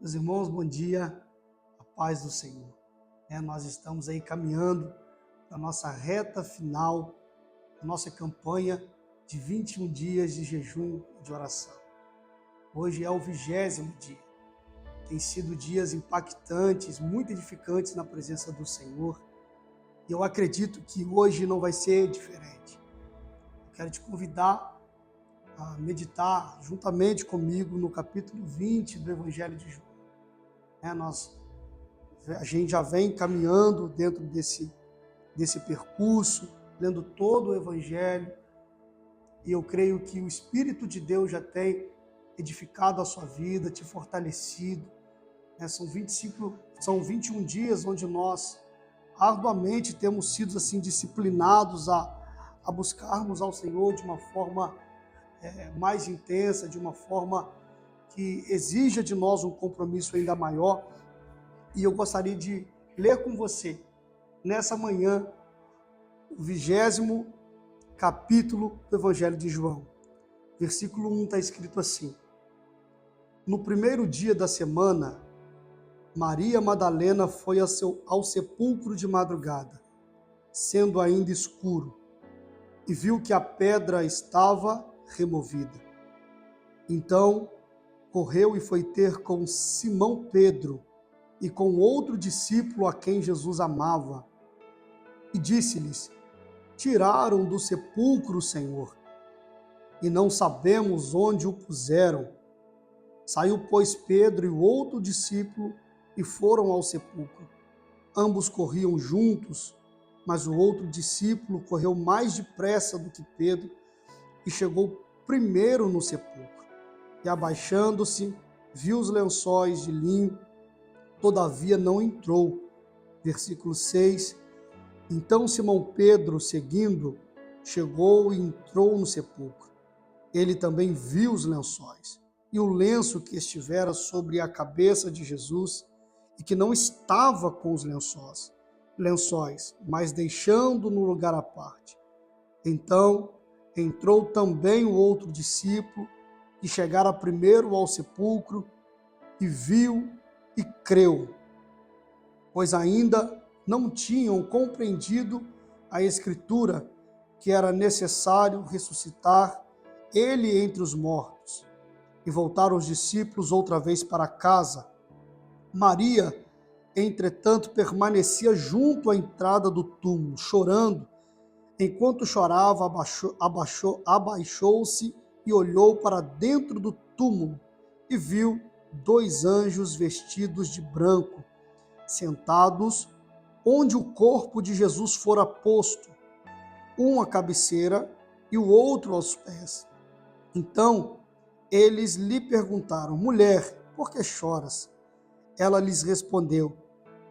Meus irmãos, bom dia, a paz do Senhor. Nós estamos aí caminhando para a nossa reta final, a nossa campanha de 21 dias de jejum e de oração. Hoje é o 20º dia. Tem sido dias impactantes, muito edificantes na presença do Senhor. E eu acredito que hoje não vai ser diferente. Eu quero te convidar a meditar juntamente comigo no capítulo 20 do Evangelho de João. A gente já vem caminhando dentro desse percurso, lendo todo o Evangelho, e eu creio que o Espírito de Deus já tem edificado a sua vida, te fortalecido. São 21 dias onde nós arduamente temos sido assim disciplinados a buscarmos ao Senhor de uma forma mais intensa, de uma forma que exija de nós um compromisso ainda maior. E eu gostaria de ler com você, nessa manhã, o 20º capítulo do Evangelho de João. Versículo 1 está escrito assim: No primeiro dia da semana, Maria Madalena foi ao sepulcro de madrugada, sendo ainda escuro, e viu que a pedra estava removida. Então, correu e foi ter com Simão Pedro e com outro discípulo a quem Jesus amava, e disse-lhes: Tiraram do sepulcro o Senhor, e não sabemos onde o puseram. Saiu, pois, Pedro e o outro discípulo e foram ao sepulcro. Ambos corriam juntos, mas o outro discípulo correu mais depressa do que Pedro e chegou primeiro no sepulcro. E abaixando-se, viu os lençóis de linho, todavia não entrou. Versículo 6. Então Simão Pedro, seguindo, chegou e entrou no sepulcro. Ele também viu os lençóis e o lenço que estivera sobre a cabeça de Jesus, e que não estava com os lençóis, mas deixando no lugar à parte. Então entrou também o outro discípulo, que chegara primeiro ao sepulcro, e viu e creu, pois ainda não tinham compreendido a Escritura, que era necessário ressuscitar ele entre os mortos. E voltaram os discípulos outra vez para casa. Maria, entretanto, permanecia junto à entrada do túmulo, chorando. Enquanto chorava, abaixou-se e olhou para dentro do túmulo e viu 2 anjos vestidos de branco, sentados onde o corpo de Jesus fora posto, um à cabeceira e o outro aos pés. Então eles lhe perguntaram: Mulher, por que choras? Ela lhes respondeu: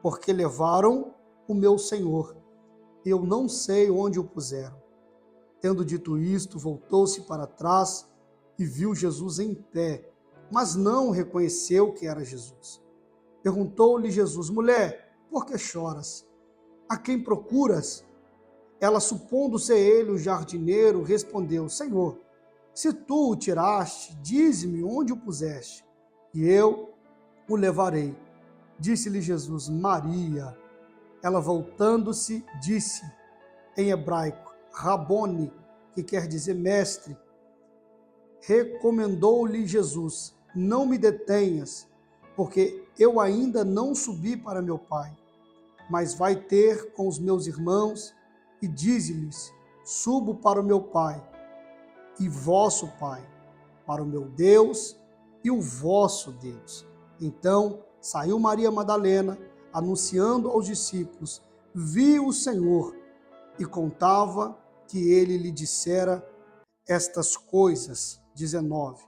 Porque levaram o meu Senhor, e eu não sei onde o puseram. Tendo dito isto, voltou-se para trás e viu Jesus em pé, mas não reconheceu que era Jesus. Perguntou-lhe Jesus: Mulher, por que choras? A quem procuras? Ela, supondo ser ele o jardineiro, respondeu: Senhor, se tu o tiraste, dize-me onde o puseste, e eu o levarei. Disse-lhe Jesus: Maria. Ela, voltando-se, disse em hebraico: Rabone, que quer dizer mestre. Recomendou-lhe Jesus: Não me detenhas, porque eu ainda não subi para meu Pai, mas vai ter com os meus irmãos e dize-lhes: Subo para o meu Pai e vosso Pai, para o meu Deus e o vosso Deus. Então saiu Maria Madalena, anunciando aos discípulos: Viu o Senhor, e contava que ele lhe dissera estas coisas. 19.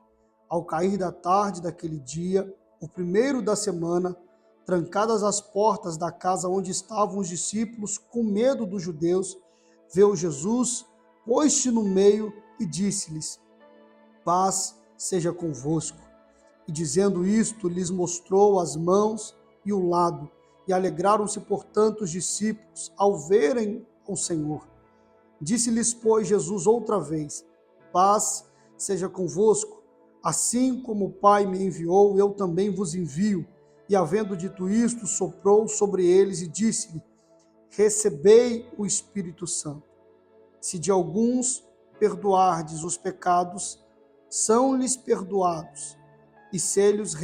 Ao cair da tarde daquele dia, o primeiro da semana, trancadas as portas da casa onde estavam os discípulos, com medo dos judeus, veio Jesus, pôs-se no meio e disse-lhes: Paz seja convosco. E dizendo isto, lhes mostrou as mãos e o lado, e alegraram-se, portanto, os discípulos ao verem o Senhor. Disse-lhes, pois, Jesus outra vez: Paz seja convosco. Assim como o Pai me enviou, eu também vos envio. E havendo dito isto, soprou sobre eles e disse-lhe: recebei o Espírito Santo. Se de alguns perdoardes os pecados, são-lhes perdoados, e se lhes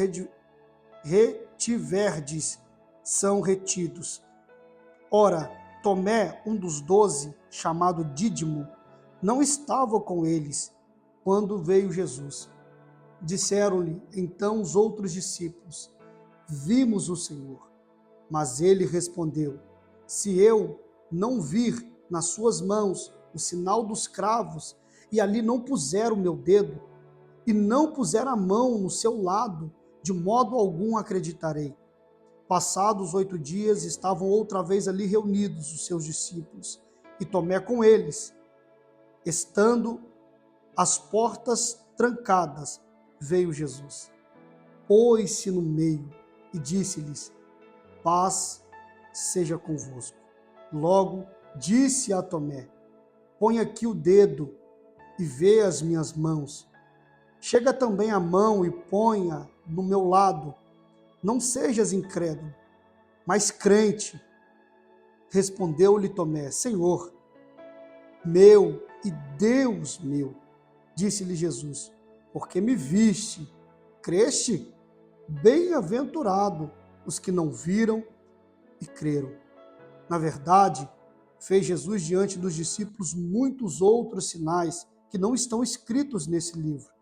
retiverdes, são retidos. Ora, Tomé, um dos 12, chamado Dídimo, não estava com eles quando veio Jesus. Disseram-lhe então os outros discípulos: vimos o Senhor. Mas ele respondeu: se eu não vir nas suas mãos o sinal dos cravos, e ali não puser o meu dedo, e não puser a mão no seu lado, de modo algum acreditarei. Passados 8 dias, estavam outra vez ali reunidos os seus discípulos, e Tomé com eles. Estando as portas trancadas, veio Jesus, pôs-se no meio e disse-lhes: paz seja convosco. Logo disse a Tomé: põe aqui o dedo e vê as minhas mãos. Chega também a mão e ponha no meu lado. Não sejas incrédulo, mas crente. Respondeu-lhe Tomé: Senhor meu e Deus meu. Disse-lhe Jesus: porque me viste, creste? Bem-aventurado os que não viram e creram. Na verdade, fez Jesus diante dos discípulos muitos outros sinais que não estão escritos nesse livro.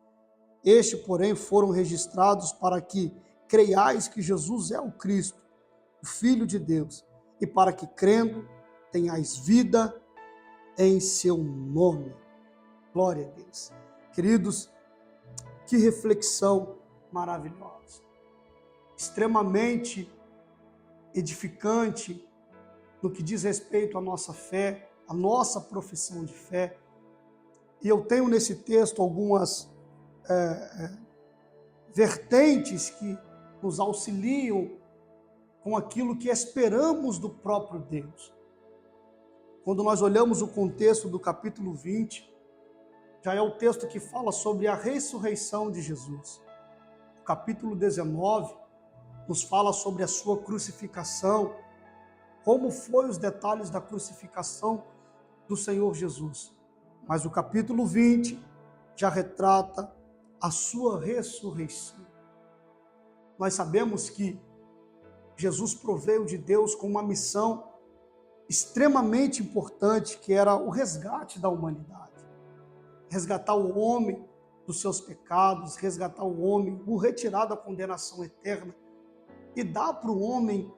Estes, porém, foram registrados para que creiais que Jesus é o Cristo, o Filho de Deus, e para que, crendo, tenhais vida em seu nome. Glória a Deus. Queridos, que reflexão maravilhosa. Extremamente edificante no que diz respeito à nossa fé, à nossa profissão de fé. E eu tenho nesse texto algumas vertentes que nos auxiliam com aquilo que esperamos do próprio Deus. Quando nós olhamos o contexto do capítulo 20, já é o texto que fala sobre a ressurreição de Jesus. O capítulo 19 nos fala sobre a sua crucificação, como foi os detalhes da crucificação do Senhor Jesus. Mas o capítulo 20 já retrata a sua ressurreição. Nós sabemos que Jesus proveio de Deus com uma missão extremamente importante, que era o resgate da humanidade. Resgatar o homem dos seus pecados, resgatar o homem, o retirar da condenação eterna e dar para o homem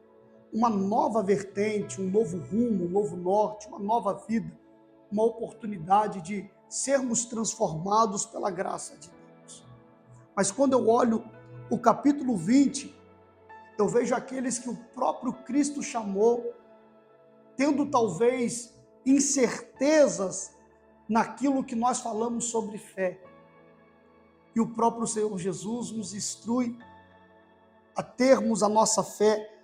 uma nova vertente, um novo rumo, um novo norte, uma nova vida, uma oportunidade de sermos transformados pela graça de Deus. Mas quando eu olho o capítulo 20, eu vejo aqueles que o próprio Cristo chamou, tendo talvez incertezas naquilo que nós falamos sobre fé. E o próprio Senhor Jesus nos instrui a termos a nossa fé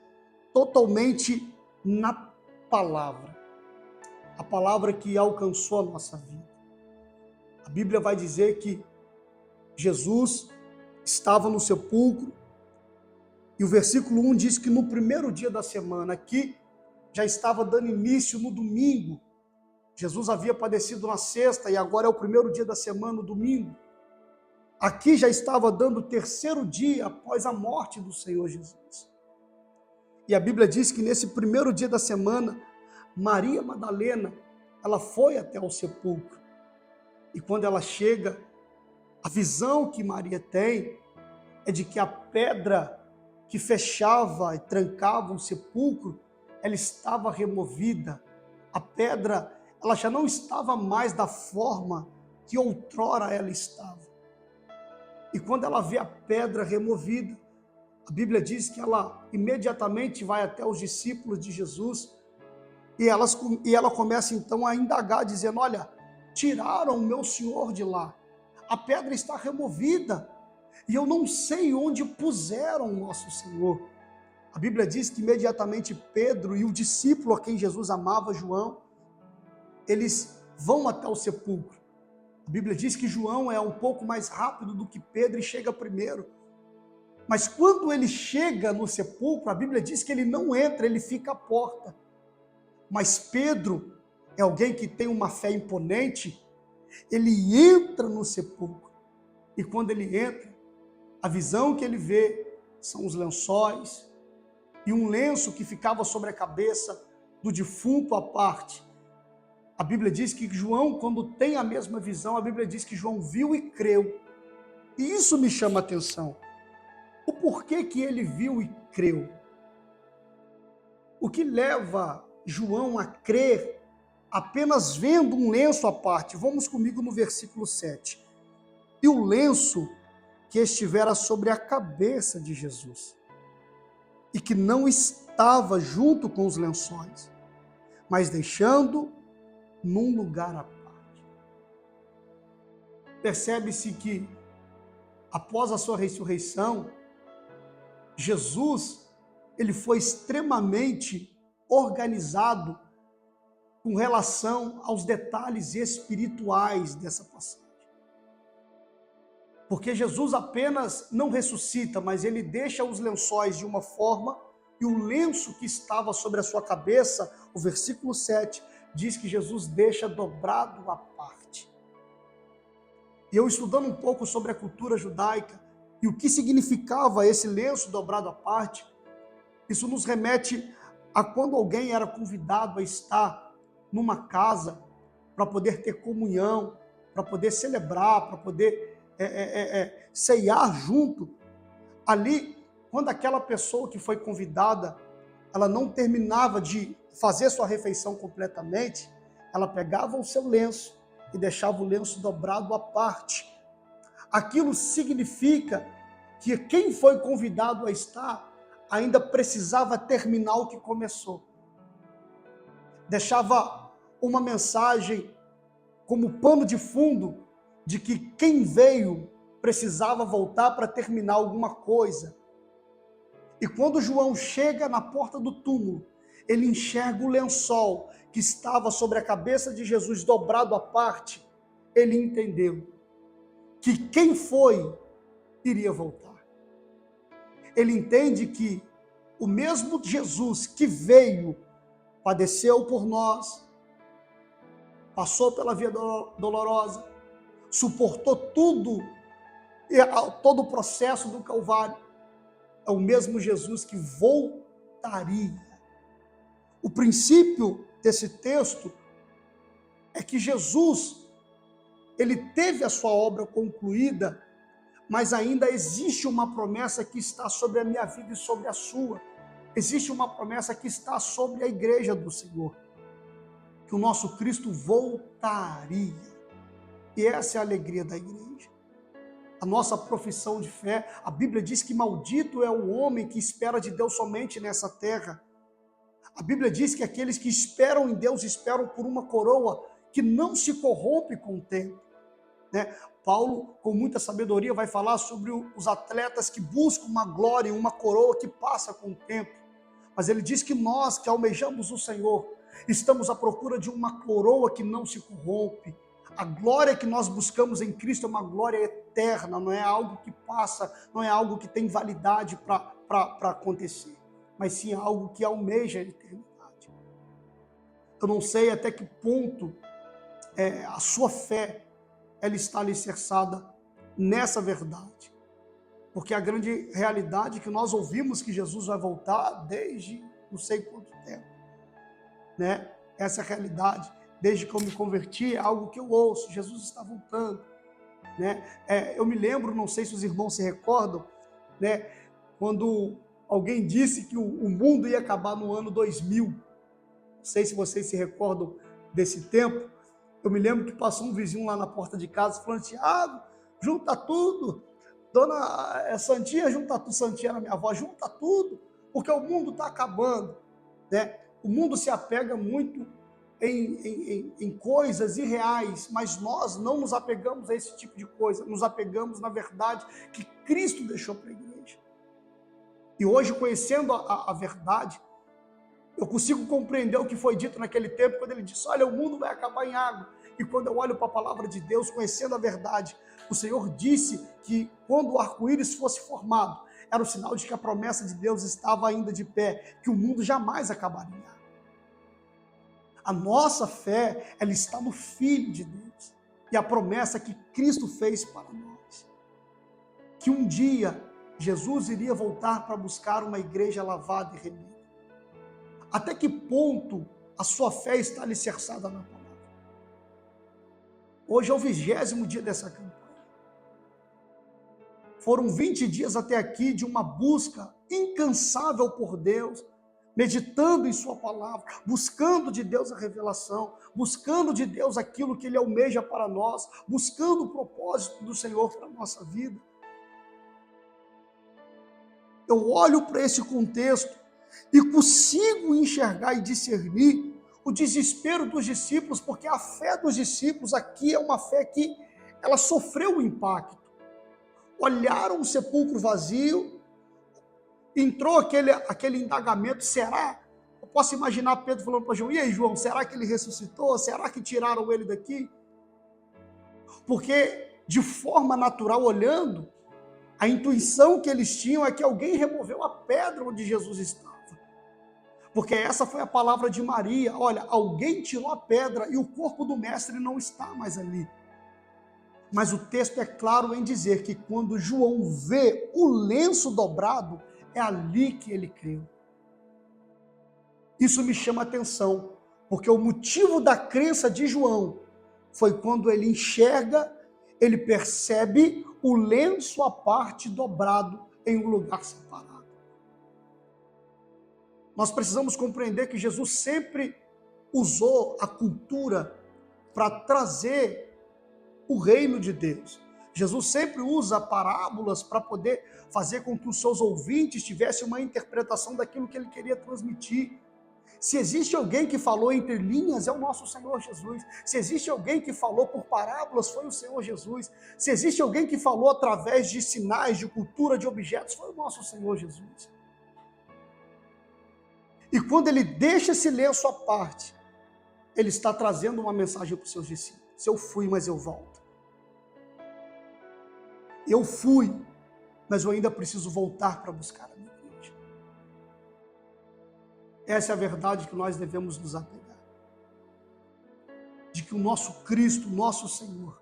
totalmente na palavra. A palavra que alcançou a nossa vida. A Bíblia vai dizer que Jesus estava no sepulcro, e o versículo 1 diz que no primeiro dia da semana, aqui já estava dando início no domingo. Jesus havia padecido na sexta e agora é o primeiro dia da semana, no domingo. Aqui já estava dando o terceiro dia após a morte do Senhor Jesus. E a Bíblia diz que nesse primeiro dia da semana, Maria Madalena, ela foi até o sepulcro. E quando ela chega, a visão que Maria tem é de que a pedra que fechava e trancava o sepulcro, ela estava removida. A pedra, ela já não estava mais da forma que outrora ela estava. E quando ela vê a pedra removida, a Bíblia diz que ela imediatamente vai até os discípulos de Jesus e ela começa então a indagar, dizendo: olha, tiraram o meu Senhor de lá, a pedra está removida e eu não sei onde puseram o nosso Senhor. A Bíblia diz que imediatamente Pedro e o discípulo a quem Jesus amava, João, eles vão até o sepulcro. A Bíblia diz que João é um pouco mais rápido do que Pedro e chega primeiro. Mas quando ele chega no sepulcro, a Bíblia diz que ele não entra, ele fica à porta. Mas Pedro é alguém que tem uma fé imponente, ele entra no sepulcro. E quando ele entra, a visão que ele vê são os lençóis e um lenço que ficava sobre a cabeça do defunto à parte. A Bíblia diz que João, quando tem a mesma visão, a Bíblia diz que João viu e creu. E isso me chama a atenção. O porquê que ele viu e creu? O que leva João a crer apenas vendo um lenço à parte? Vamos comigo no versículo 7. E o lenço que estivera sobre a cabeça de Jesus, e que não estava junto com os lençóis, mas deixando num lugar à parte. Percebe-se que, após a sua ressurreição, Jesus, ele foi extremamente organizado com relação aos detalhes espirituais dessa passagem. Porque Jesus apenas não ressuscita, mas ele deixa os lençóis de uma forma, e o lenço que estava sobre a sua cabeça, o versículo 7, diz que Jesus deixa dobrado à parte. E eu, estudando um pouco sobre a cultura judaica e o que significava esse lenço dobrado à parte, isso nos remete a quando alguém era convidado a estar numa casa para poder ter comunhão, para poder celebrar, para poder ceiar junto. Ali, quando aquela pessoa que foi convidada, ela não terminava de fazer sua refeição completamente, ela pegava o seu lenço e deixava o lenço dobrado à parte. Aquilo significa que quem foi convidado a estar ainda precisava terminar o que começou. Deixava uma mensagem como pano de fundo de que quem veio precisava voltar para terminar alguma coisa. E quando João chega na porta do túmulo, ele enxerga o lençol que estava sobre a cabeça de Jesus dobrado à parte, ele entendeu que quem foi iria voltar. Ele entende que o mesmo Jesus que veio, padeceu por nós, passou pela via dolorosa, suportou tudo, todo o processo do Calvário, é o mesmo Jesus que voltaria. O princípio desse texto é que Jesus, ele teve a sua obra concluída, mas ainda existe uma promessa que está sobre a minha vida e sobre a sua. Existe uma promessa que está sobre a igreja do Senhor, que o nosso Cristo voltaria. E essa é a alegria da igreja. A nossa profissão de fé, a Bíblia diz que maldito é o homem que espera de Deus somente nessa terra. A Bíblia diz que aqueles que esperam em Deus esperam por uma coroa que não se corrompe com o tempo. Paulo, com muita sabedoria, vai falar sobre os atletas que buscam uma glória, uma coroa que passa com o tempo. Mas ele diz que nós, que almejamos o Senhor, estamos à procura de uma coroa que não se corrompe. A glória que nós buscamos em Cristo é uma glória eterna, não é algo que passa, não é algo que tem validade para acontecer, mas sim algo que almeja a eternidade. Eu não sei até que ponto a sua fé ela está alicerçada nessa verdade, porque a grande realidade é que nós ouvimos que Jesus vai voltar desde não sei quanto tempo, Essa é a realidade. Desde que eu me converti, é algo que eu ouço, Jesus está voltando. Eu me lembro, não sei se os irmãos se recordam, quando alguém disse que o mundo ia acabar no ano 2000. Não sei se vocês se recordam desse tempo. Eu me lembro que passou um vizinho lá na porta de casa falando: Tiago, junta tudo. Dona Santinha, junta tudo. Santinha era minha avó, junta tudo, porque o mundo está acabando. O mundo se apega muito em coisas irreais, mas nós não nos apegamos a esse tipo de coisa, nos apegamos na verdade que Cristo deixou para a igreja. E hoje, conhecendo a verdade, eu consigo compreender o que foi dito naquele tempo, quando ele disse: olha, o mundo vai acabar em água. E quando eu olho para a palavra de Deus, conhecendo a verdade, o Senhor disse que quando o arco-íris fosse formado, era o sinal de que a promessa de Deus estava ainda de pé, que o mundo jamais acabaria. A nossa fé, ela está no Filho de Deus e a promessa que Cristo fez para nós. Que um dia Jesus iria voltar para buscar uma igreja lavada e remida. Até que ponto a sua fé está alicerçada na palavra? Hoje é o 20º dia dessa campanha. Foram 20 dias até aqui de uma busca incansável por Deus, meditando em sua palavra, buscando de Deus a revelação, buscando de Deus aquilo que Ele almeja para nós, buscando o propósito do Senhor para a nossa vida. Eu olho para esse contexto e consigo enxergar e discernir o desespero dos discípulos, porque a fé dos discípulos aqui é uma fé que ela sofreu o impacto. Olharam o sepulcro vazio, entrou aquele indagamento, será? Eu posso imaginar Pedro falando para João, e aí João, será que ele ressuscitou? Será que tiraram ele daqui? Porque de forma natural, olhando, a intuição que eles tinham é que alguém removeu a pedra onde Jesus estava. Porque essa foi a palavra de Maria, olha, alguém tirou a pedra e o corpo do mestre não está mais ali. Mas o texto é claro em dizer que quando João vê o lenço dobrado, é ali que ele creu. Isso me chama a atenção, porque o motivo da crença de João foi quando ele enxerga, ele percebe o lenço à parte dobrado em um lugar separado. Nós precisamos compreender que Jesus sempre usou a cultura para trazer o reino de Deus. Jesus sempre usa parábolas para poder fazer com que os seus ouvintes tivessem uma interpretação daquilo que ele queria transmitir. Se existe alguém que falou entre linhas, é o nosso Senhor Jesus. Se existe alguém que falou por parábolas, foi o Senhor Jesus. Se existe alguém que falou através de sinais, de cultura, de objetos, foi o nosso Senhor Jesus. E quando ele deixa esse lenço à parte, ele está trazendo uma mensagem para os seus discípulos. Eu fui, mas eu volto. Eu fui, mas eu ainda preciso voltar para buscar a minha igreja. Essa é a verdade que nós devemos nos apegar. De que o nosso Cristo, o nosso Senhor,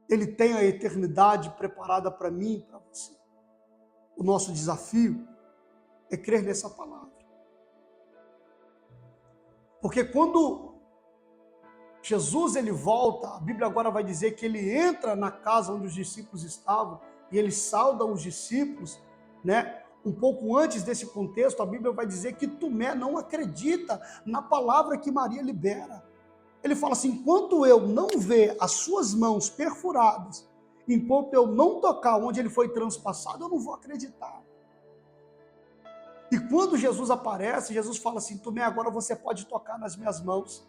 Ele tem a eternidade preparada para mim e para você. O nosso desafio é crer nessa palavra. Porque quando Jesus ele volta, a Bíblia agora vai dizer que ele entra na casa onde os discípulos estavam e ele sauda os discípulos, né? Um pouco antes desse contexto, a Bíblia vai dizer que Tomé não acredita na palavra que Maria libera. Ele fala assim, enquanto eu não ver as suas mãos perfuradas, enquanto eu não tocar onde ele foi transpassado, eu não vou acreditar. E quando Jesus aparece, Jesus fala assim, Tomé, agora você pode tocar nas minhas mãos.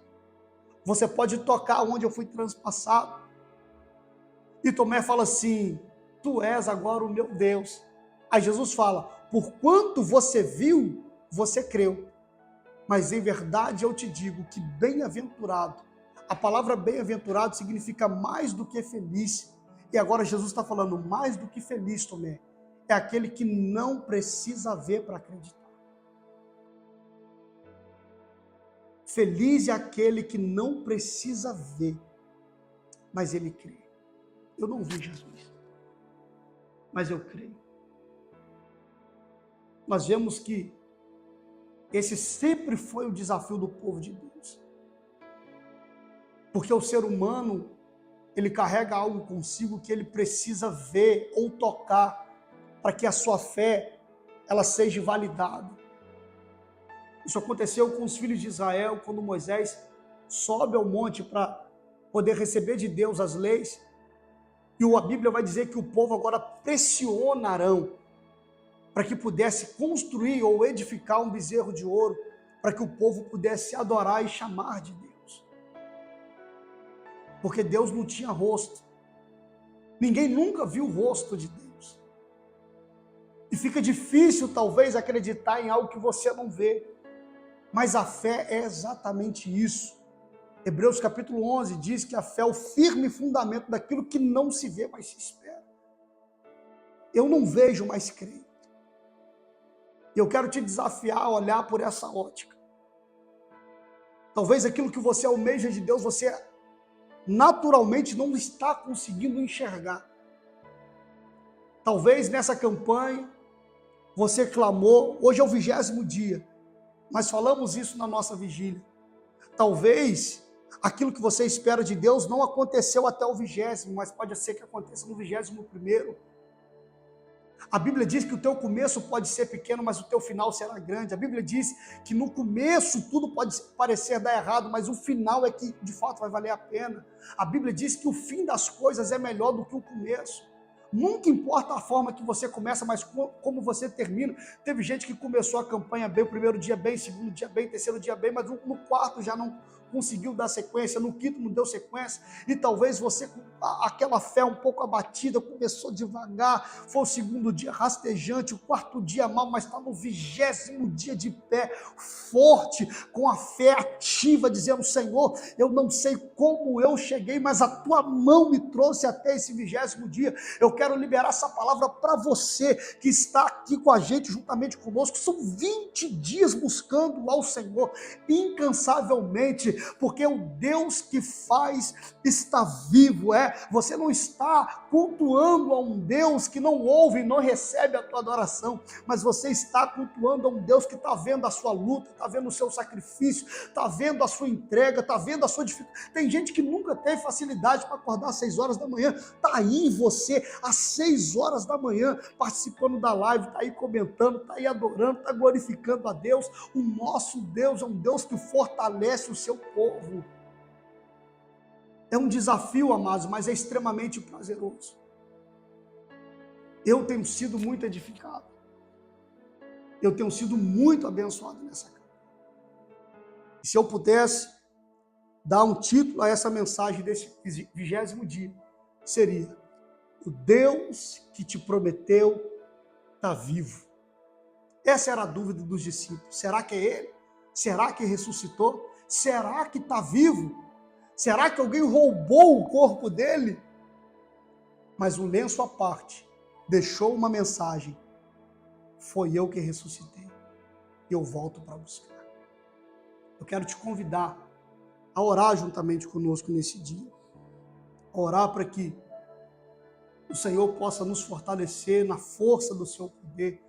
Você pode tocar onde eu fui transpassado. E Tomé fala assim, tu és agora o meu Deus. Aí Jesus fala, por quanto você viu, você creu. Mas em verdade eu te digo que bem-aventurado. A palavra bem-aventurado significa mais do que feliz. E agora Jesus está falando mais do que feliz, Tomé. É aquele que não precisa ver para acreditar. Feliz é aquele que não precisa ver, mas ele crê. Eu não vi Jesus, mas eu creio. Nós vemos que esse sempre foi o desafio do povo de Deus. Porque o ser humano, ele carrega algo consigo que ele precisa ver ou tocar para que a sua fé ela seja validada. Isso aconteceu com os filhos de Israel, quando Moisés sobe ao monte para poder receber de Deus as leis. E a Bíblia vai dizer que o povo agora pressiona Arão para que pudesse construir ou edificar um bezerro de ouro, para que o povo pudesse adorar e chamar de Deus. Porque Deus não tinha rosto. Ninguém nunca viu o rosto de Deus. E fica difícil, talvez, acreditar em algo que você não vê. Mas a fé é exatamente isso. Hebreus capítulo 11 diz que a fé é o firme fundamento daquilo que não se vê, mas se espera. eu não vejo, mas creio. Eu quero te desafiar a olhar por essa ótica. Talvez aquilo que você almeja de Deus, você naturalmente não está conseguindo enxergar. Talvez nessa campanha você clamou, hoje é o 20º dia, mas falamos isso na nossa vigília. Talvez aquilo que você espera de Deus não aconteceu até o 20º, mas pode ser que aconteça no 21º. A Bíblia diz que o teu começo pode ser pequeno, mas o teu final será grande. A Bíblia diz que no começo tudo pode parecer dar errado, mas o final é que de fato vai valer a pena. A Bíblia diz que o fim das coisas é melhor do que o começo. Nunca importa a forma que você começa, mas como você termina. Teve gente que começou a campanha bem, o primeiro dia bem, segundo dia bem, terceiro dia bem, mas no quarto já não conseguiu dar sequência, no quinto não deu sequência, e talvez você, com aquela fé um pouco abatida, começou devagar, foi o segundo dia rastejante, o quarto dia mal, mas está no 20º dia de pé, forte, com a fé ativa, dizendo: Senhor, eu não sei como eu cheguei, mas a tua mão me trouxe até esse 20º dia. Eu quero liberar essa palavra para você que está aqui com a gente, juntamente conosco. São 20 dias buscando ao Senhor, incansavelmente, porque o Deus que faz está vivo. Você não está cultuando a um Deus que não ouve e não recebe a tua adoração, mas você está cultuando a um Deus que está vendo a sua luta, está vendo o seu sacrifício, está vendo a sua entrega, está vendo a sua dificuldade. Tem gente que nunca teve facilidade para acordar às 6 horas da manhã, está aí você às 6 horas da manhã, participando da live, está aí comentando, está aí adorando, está glorificando a Deus. O nosso Deus é um Deus que fortalece o seu povo. É um desafio, amados, mas é extremamente prazeroso. Eu tenho sido muito edificado. Eu tenho sido muito abençoado nessa campanha. E se eu pudesse dar um título a essa mensagem desse 20º dia, seria: o Deus que te prometeu está vivo. Essa era a dúvida dos discípulos. Será que é Ele? Será que ressuscitou? Será que está vivo? Será que alguém roubou o corpo dele? Mas um lenço à parte deixou uma mensagem: foi eu que ressuscitei, e eu volto para buscar. Eu quero te convidar a orar juntamente conosco nesse dia, a orar para que o Senhor possa nos fortalecer na força do seu poder,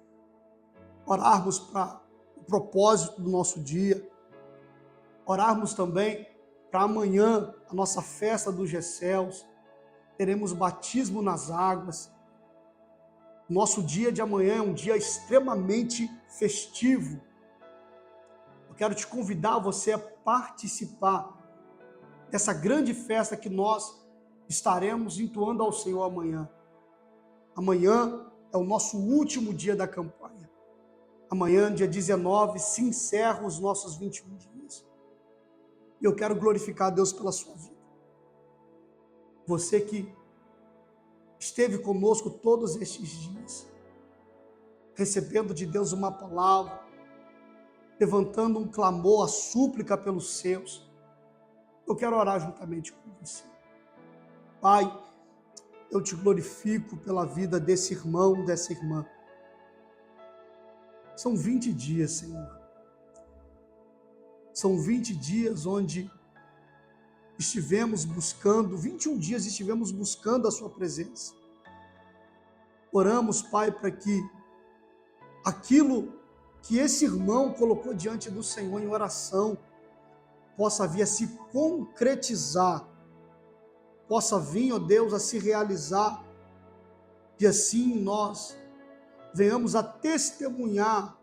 orarmos para o propósito do nosso dia, orarmos também para amanhã, a nossa festa dos Gecéus, teremos batismo nas águas. Nosso dia de amanhã é um dia extremamente festivo. Eu quero te convidar você a participar dessa grande festa que nós estaremos entoando ao Senhor amanhã. Amanhã é o nosso último dia da campanha. Amanhã, dia 19, se encerram os nossos 21 dias. E eu quero glorificar a Deus pela sua vida. Você que esteve conosco todos estes dias, recebendo de Deus uma palavra, levantando um clamor, a súplica pelos seus, eu quero orar juntamente com você. Pai, eu te glorifico pela vida desse irmão, dessa irmã. São 20 dias, Senhor. São 20 dias onde estivemos buscando, 21 dias estivemos buscando a sua presença. Oramos, Pai, para que aquilo que esse irmão colocou diante do Senhor em oração possa vir a se concretizar, possa vir, ó Deus, a se realizar, e assim nós venhamos a testemunhar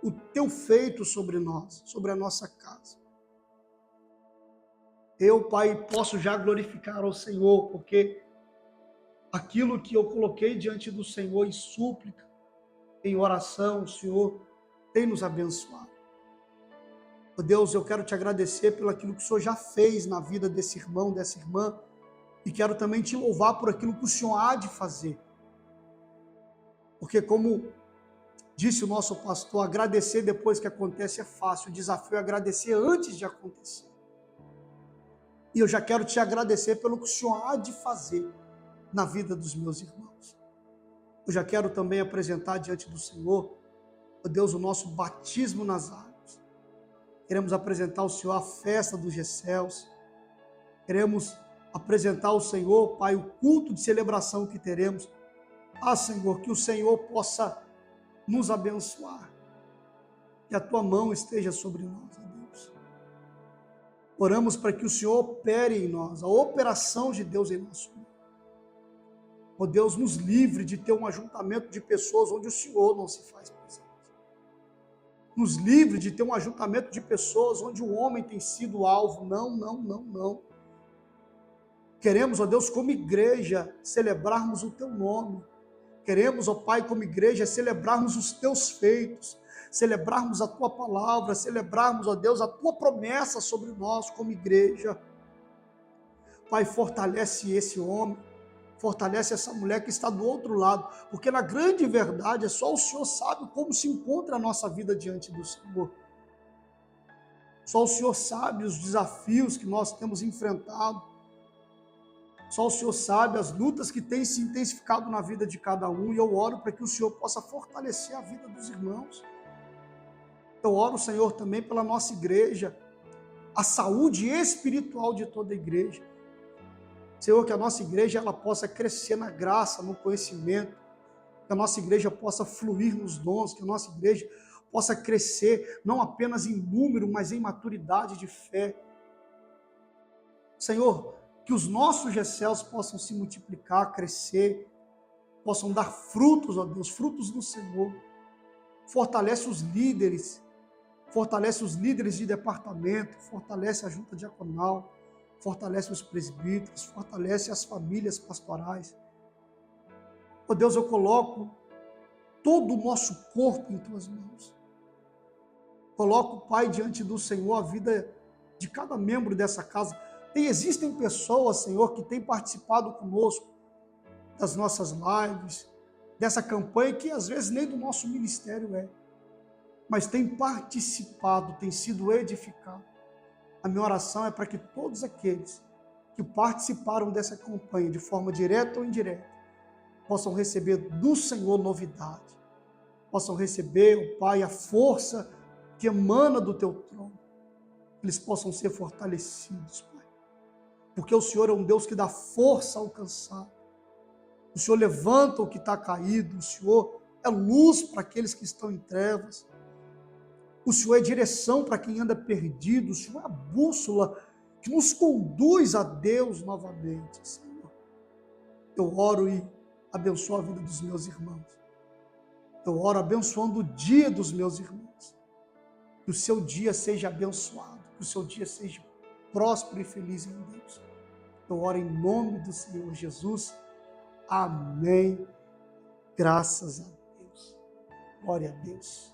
o teu feito sobre nós, sobre a nossa casa. Eu, Pai, posso já glorificar ao Senhor, porque aquilo que eu coloquei diante do Senhor em súplica, em oração, o Senhor tem nos abençoado. Oh Deus, eu quero te agradecer pelo aquilo que o Senhor já fez na vida desse irmão, dessa irmã, e quero também te louvar por aquilo que o Senhor há de fazer. Porque, como disse o nosso pastor, agradecer depois que acontece é fácil, o desafio é agradecer antes de acontecer. E eu já quero te agradecer pelo que o Senhor há de fazer na vida dos meus irmãos. Eu já quero também apresentar diante do Senhor, ó Deus, o nosso batismo nas águas. Queremos apresentar ao Senhor a festa dos Gessels. Queremos apresentar ao Senhor, Pai, o culto de celebração que teremos. Senhor, que o Senhor possa nos abençoar. Que a Tua mão esteja sobre nós, ó Deus. Oramos para que o Senhor opere em nós, a operação de Deus em nosso meio. Ó Deus, nos livre de ter um ajuntamento de pessoas onde o Senhor não se faz presente. Nos livre de ter um ajuntamento de pessoas onde o homem tem sido alvo. Não, não, não, não. Queremos, ó Deus, como igreja, celebrarmos o Teu nome. Queremos, ó Pai, como igreja, celebrarmos os Teus feitos, celebrarmos a Tua palavra, celebrarmos, ó Deus, a Tua promessa sobre nós como igreja. Pai, fortalece esse homem, fortalece essa mulher que está do outro lado, porque na grande verdade é só o Senhor sabe como se encontra a nossa vida diante do Senhor. Só o Senhor sabe os desafios que nós temos enfrentado. Só o Senhor sabe as lutas que têm se intensificado na vida de cada um, e eu oro para que o Senhor possa fortalecer a vida dos irmãos. Eu oro, Senhor, também pela nossa igreja, a saúde espiritual de toda a igreja. Senhor, que a nossa igreja ela possa crescer na graça, no conhecimento, que a nossa igreja possa fluir nos dons, que a nossa igreja possa crescer, não apenas em número, mas em maturidade de fé. Senhor, que os nossos Gessels possam se multiplicar, crescer, possam dar frutos, ó Deus, frutos no Senhor. Fortalece os líderes de departamento, fortalece a junta diaconal, fortalece os presbíteros, fortalece as famílias pastorais. Ó Deus, eu coloco todo o nosso corpo em Tuas mãos. Coloco, Pai, diante do Senhor a vida de cada membro dessa casa. Existem pessoas, Senhor, que têm participado conosco das nossas lives, dessa campanha que às vezes nem do nosso ministério é, mas tem participado, tem sido edificado. A minha oração é para que todos aqueles que participaram dessa campanha de forma direta ou indireta possam receber do Senhor novidade, possam receber, Pai, a força que emana do Teu trono, eles possam ser fortalecidos, Pai. Porque o Senhor é um Deus que dá força ao cansado. O Senhor levanta o que está caído. O Senhor é luz para aqueles que estão em trevas. O Senhor é direção para quem anda perdido. O Senhor é a bússola que nos conduz a Deus novamente, Senhor. Eu oro e abençoo a vida dos meus irmãos. Eu oro abençoando o dia dos meus irmãos. Que o seu dia seja abençoado. Que o seu dia seja próspero e feliz em Deus. Eu oro em nome do Senhor Jesus. Amém. Graças a Deus. Glória a Deus.